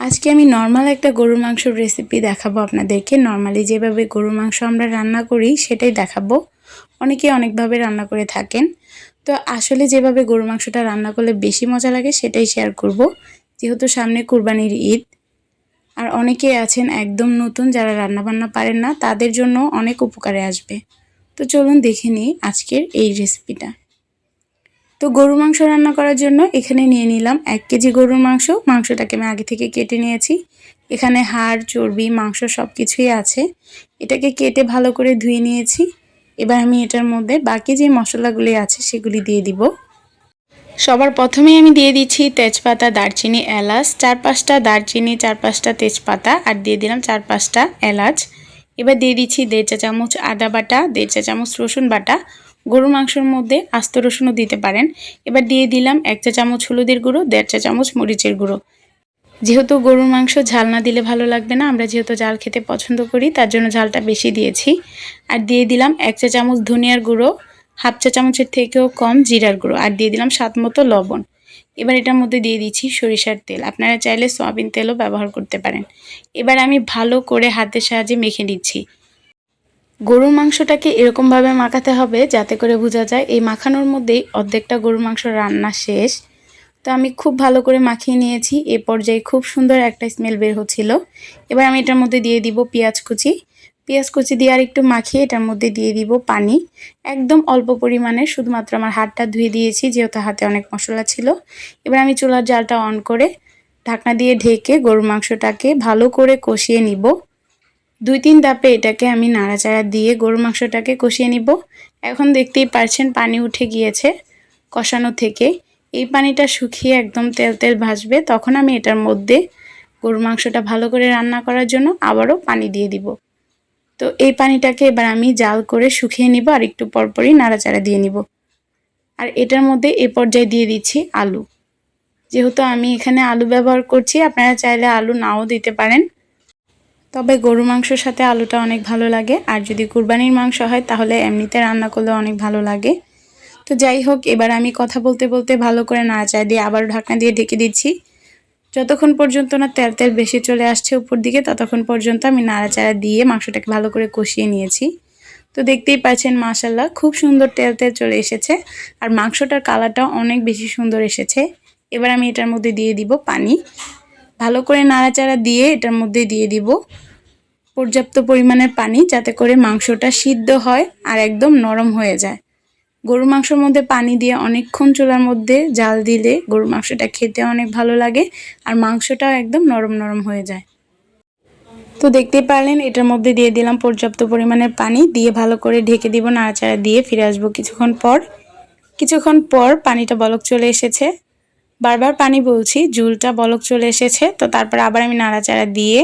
আজকে আমি নরমাল একটা গরুর মাংসের রেসিপি দেখাবো আপনাদেরকে। নরমালি যেভাবে গরুর মাংস আমরা রান্না করি সেটাই দেখাবো। অনেকে অনেকভাবে রান্না করে থাকেন, তো আসলে যেভাবে গরুর মাংসটা রান্না করলে বেশি মজা লাগে সেটাই শেয়ার করব। যেহেতু সামনে কুরবানির ঈদ, আর অনেকে আছেন একদম নতুন যারা রান্নাবান্না পারেন না, তাদের জন্য অনেক উপকারে আসবে। তো চলুন দেখে নিই আজকের এই রেসিপিটা। তো গরুর মাংস রান্না করার জন্য এখানে নিয়ে নিলাম 1 কেজি গরুর মাংস। মাংসটাকে আমি আগে থেকে কেটে নিয়েছি। এখানে হাড়, চর্বি, মাংস সব কিছুই আছে। এটাকে কেটে ভালো করে ধুয়ে নিয়েছি। এবার আমি এটার মধ্যে বাকি যে মশলাগুলি আছে সেগুলি দিয়ে দিব। সবার প্রথমেই আমি দিয়ে দিচ্ছি তেজপাতা, দারচিনি, এলাচ, 4-5টা দারচিনি, 4-5টা তেজপাতা, আর দিয়ে দিলাম 4-5টা এলাচ। এবার দিয়ে দিচ্ছি 1.5 চা চামচ আদা বাটা, 1.5 চা চামচ রসুন বাটা। গরুর মাংসের মধ্যে আস্ত রসুনও দিতে পারেন। এবার দিয়ে দিলাম 1 চা চামচ হলুদের গুঁড়ো, 1.5 চা চামচ মরিচের গুঁড়ো। যেহেতু গরুর মাংস ঝাল না দিলে ভালো লাগবে না, আমরা যেহেতু ঝাল খেতে পছন্দ করি তার জন্য ঝালটা বেশি দিয়েছি। আর দিয়ে দিলাম 1 চা চামচ ধনিয়ার গুঁড়ো, 1/2 চা চামচের থেকেও কম জিরার গুঁড়ো, আর দিয়ে দিলাম স্বাদ মতো লবণ। এবার এটার মধ্যে দিয়ে দিচ্ছি সরিষার তেল, আপনারা চাইলে সয়াবিন তেলও ব্যবহার করতে পারেন। এবার আমি ভালো করে হাতের সাহায্যে মেখে নিচ্ছি। গরুর মাংসটাকে এরকমভাবে মাখাতে হবে যাতে করে বোঝা যায় এই মাখানোর মধ্যেই অর্ধেকটা গরুর মাংস রান্না শেষ। তো আমি খুব ভালো করে মাখিয়ে নিয়েছি। এ পর্যায়ে খুব সুন্দর একটা স্মেল বের হচ্ছিল। এবার আমি এটার মধ্যে দিয়ে দিব পেঁয়াজ কুচি। পেঁয়াজ কুচি দিয়ে আর একটু মাখিয়ে এটার মধ্যে দিয়ে দিব পানি, একদম অল্প পরিমাণে, শুধুমাত্র আমার হাতটা ধুয়ে দিয়েছি যেহেতু হাতে অনেক মশলা ছিল। এবার আমি চুলার জালটা অন করে ঢাকনা দিয়ে ঢেকে গরুর মাংসটাকে ভালো করে কষিয়ে নিব। 2-3 ধাপে এটাকে আমি নাড়াচাড়া দিয়ে গরুর মাংসটাকে কষিয়ে নিব। এখন দেখতেই পাচ্ছেন পানি উঠে গিয়েছে কষানো থেকে। এই পানিটা শুকিয়ে একদম তেল তেল ভাসবে, তখন আমি এটার মধ্যে গরুর মাংসটা ভালো করে রান্না করার জন্য আবারও পানি দিয়ে দিব। তো এই পানিটাকে এবার আমি জাল করে শুকিয়ে নিব আর একটু পরপরই নাড়াচাড়া দিয়ে নিব। আর এটার মধ্যে এ পর্যায়ে দিয়ে দিচ্ছি আলু। যেহেতু আমি এখানে আলু ব্যবহার করছি, আপনারা চাইলে আলু নাও দিতে পারেন, তবে গরুর মাংসের সাথে আলুটা অনেক ভালো লাগে। আর যদি কুরবানির মাংস হয় তাহলে এমনিতে রান্না করলে অনেক ভালো লাগে। তো যাই হোক, এবার আমি কথা বলতে বলতে ভালো করে নাড়াচাড়া দিয়ে আবার ঢাকনা দিয়ে ঢেকে দিচ্ছি। যতক্ষণ পর্যন্ত না তেল তেল বেশি চলে আসছে উপর দিকে, ততক্ষণ পর্যন্ত আমি নাড়াচাড়া দিয়ে মাংসটাকে ভালো করে কষিয়ে নিয়েছি। তো দেখতেই পাচ্ছেন মাশাআল্লাহ খুব সুন্দর তেল তেল চলে এসেছে, আর মাংসটার কালারটাও অনেক বেশি সুন্দর এসেছে। এবার আমি এটার মধ্যে দিয়ে দিব পানি। ভালো করে নাড়াচাড়া দিয়ে এটার মধ্যে দিয়ে দিব পর্যাপ্ত পরিমাণের পানি, যাতে করে মাংসটা সিদ্ধ হয় আর একদম নরম হয়ে যায়। গরুর মাংসের মধ্যে পানি দিয়ে অনেকক্ষণ চুলার মধ্যে জাল দিলে গরুর মাংসটা খেতে অনেক ভালো লাগে, আর মাংসটাও একদম নরম নরম হয়ে যায়। তো দেখতেই পারলেন এটার মধ্যে দিয়ে দিলাম পর্যাপ্ত পরিমাণের পানি, দিয়ে ভালো করে ঢেকে দিব। নাড়াচাড়া দিয়ে ফিরে আসবো কিছুক্ষণ পর পানিটা বলক চলে এসেছে। বারবার পানি বলছি, ঝোলটা বলক চলে এসেছে। তো তারপর আবার আমি নাড়াচাড়া দিয়ে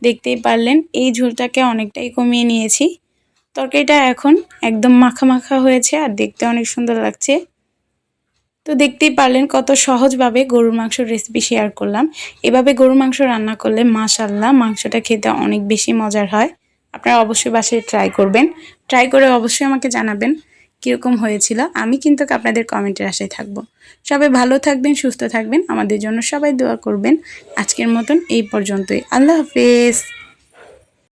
দেখতেই পারলেন এই ঝোলটাকে অনেকটাই কমিয়ে নিয়েছি। তরকারিটা এখন একদম মাখা মাখা হয়েছে আর দেখতে অনেক সুন্দর লাগছে। তো দেখতেই পারলেন কত সহজভাবে গরুর মাংসের রেসিপি শেয়ার করলাম। এভাবে গরুর মাংস রান্না করলে মাশাআল্লাহ মাংসটা খেতে অনেক বেশি মজার হয়। আপনারা অবশ্যই বাসায় ট্রাই করবেন। ট্রাই করে অবশ্যই আমাকে জানাবেন কীরকম হয়েছিল। আমি কিন্তু আপনাদের কমেন্টের আশায় থাকবো। সবাই ভালো থাকবেন, সুস্থ থাকবেন, আমাদের জন্য সবাই দোয়া করবেন। আজকের মতন এই পর্যন্তই। আল্লাহ হাফেজ।